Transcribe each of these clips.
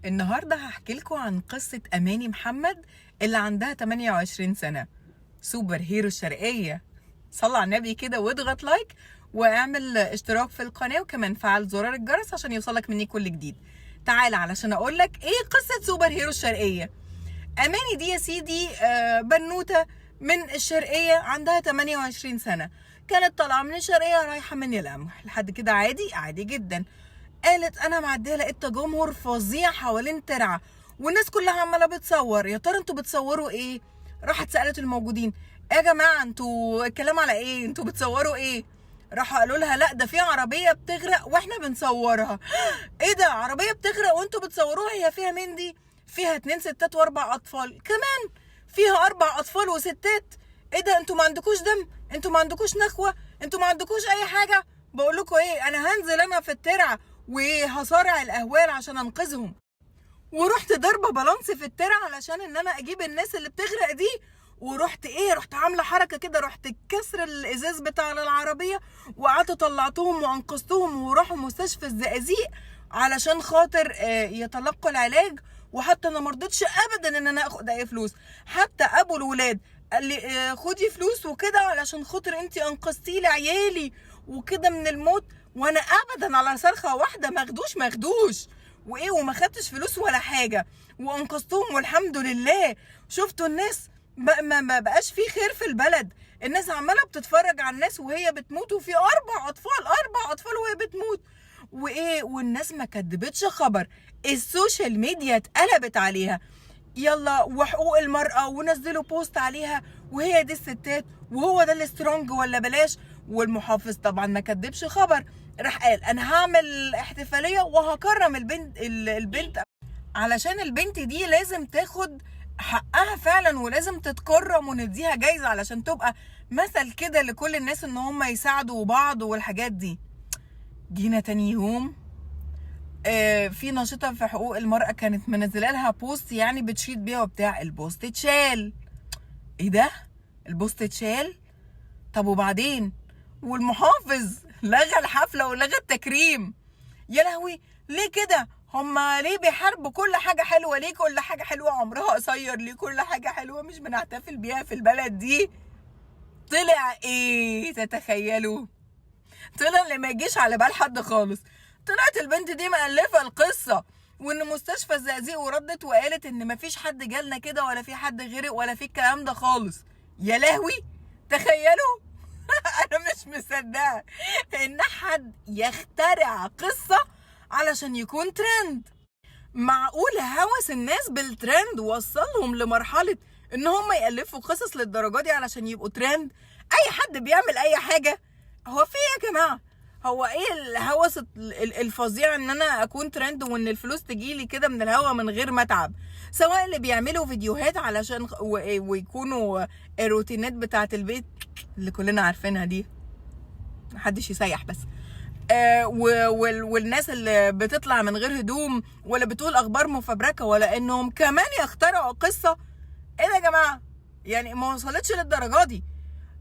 النهارده هحكي لكم عن قصة أماني محمد اللي عندها 28 سنة. سوبر هيرو الشرقية. صلى على النبي كده واضغط لايك واعمل اشتراك في القناة، وكمان فعل زرار الجرس عشان يوصلك مني كل جديد. تعال علشان اقولك ايه قصة سوبر هيرو الشرقية. أماني دي يا سيدي بنوتة من الشرقية عندها 28 سنة. كانت طالعة من الشرقية رايحة من القمح لحد كده عادي جدا. قالت انا معديه لقيت تجمهر فظيع حوالين ترعه والناس كلها عماله بتصور. يا ترى انتوا بتصوروا ايه؟ راحت سالت الموجودين يا جماعه انتوا الكلام على ايه؟ انتوا بتصوروا ايه؟ راحوا قالوا لها لا ده في عربيه بتغرق واحنا بنصورها. ايه ده عربيه بتغرق وانتوا بتصوروها؟ هي فيها مين دي؟ فيها 2 ستات و4 اطفال كمان. فيها 4 اطفال وستات. ايه ده انتوا ما عندكوش دم؟ انتوا ما عندكوش نخوه؟ انتوا ما عندكوش اي حاجه؟ بقول لكم ايه، انا هنزل انا في الترعه وهصارع الاهوال عشان انقذهم. ورحت ضربه بالانس في الترعه علشان ان انا اجيب الناس اللي بتغرق دي. ورحت رحت عامله حركه كده، رحت كسر الازاز بتاع العربيه وقعدت طلعتهم وانقذتهم وراحوا مستشفى الزقازيق علشان خاطر يتلقوا العلاج. وحتى انا مرضتش ابدا ان انا اخد اي فلوس. حتى ابو الولاد قال لي خدي فلوس وكده علشان خاطر انتي انقذتي لي عيالي وكده من الموت. وانا ابدا على صرخه واحده ماخدوش وما خدتش فلوس ولا حاجه وانقذتهم والحمد لله. شفتوا الناس ما بقاش في خير في البلد. الناس عماله بتتفرج على الناس وهي بتموت، وفي 4 اطفال وهي بتموت. والناس ما كدبتش خبر. السوشيال ميديا اتقلبت عليها. يلا وحقوق المرأة ونزلوا بوست عليها وهي دي الستات وهو ده السترونج ولا بلاش. والمحافظ طبعا ما كدبش خبر، راح قال انا هعمل احتفالية وهكرم البنت علشان البنت دي لازم تاخد حقها فعلا ولازم تتكرم ونديها جايزة علشان تبقى مثل كده لكل الناس ان هم يساعدوا بعض والحاجات دي. جينا تاني يوم في ناشطة في حقوق المرأة كانت منزله لها بوست يعني بتشيد بيها وبتاع. البوست اتشال. ايه ده؟ البوست اتشال؟ طب وبعدين؟ والمحافظ لغى الحفلة ولغى التكريم. يا لهوي ليه كده؟ هما ليه بيحاربوا كل حاجة حلوة؟ ليه كل حاجة حلوة عمرها قصير؟ ليه كل حاجة حلوة مش بنحتفل بيها في البلد دي؟ طلع ايه تتخيلوا؟ طلع اللي ما يجيش على بال حد خالص. طلعت البنت دي مألفة القصة وان مستشفى الزقازيق وردت وقالت ان مفيش حد جالنا كده ولا في حد غرق ولا في الكلام ده خالص. يا لهوي تخيلوا. انا مش مصدقه ان حد يخترع قصة علشان يكون ترند. معقول هوس الناس بالترند وصلهم لمرحلة ان هم يألفوا قصص للدرجة دي علشان يبقوا ترند؟ اي حد بيعمل اي حاجة. هو في ايه يا جماعة؟ هو ايه الهوس الفظيع ان انا اكون ترند وان الفلوس تجيلي كده من الهوا من غير ما اتعب؟ سواء اللي بيعملوا فيديوهات علشان ويكونوا الروتينات بتاعت البيت اللي كلنا عارفينها دي، محدش يسيح بس. والناس اللي بتطلع من غير هدوم ولا بتقول اخبار مفبركه ولا انهم كمان يخترعوا قصه. ايه ده يا جماعه؟ يعني ما وصلتش للدرجه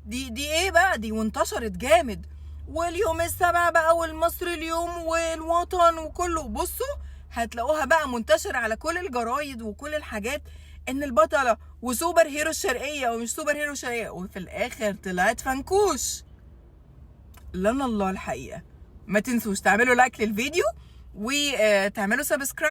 دي ايه بقى دي؟ وانتشرت جامد. واليوم السابع بقى والمصري اليوم والوطن وكله. بصوا هتلاقوها بقى منتشر على كل الجرايد وكل الحاجات ان البطله وسوبر هيرو الشرقيه ومش سوبر هيرو الشرقيه، وفي الاخر طلعت فنكوش. لنا الله الحقيقه. ما تنسوش تعملوا لايك للفيديو وتعملوا سبسكرايب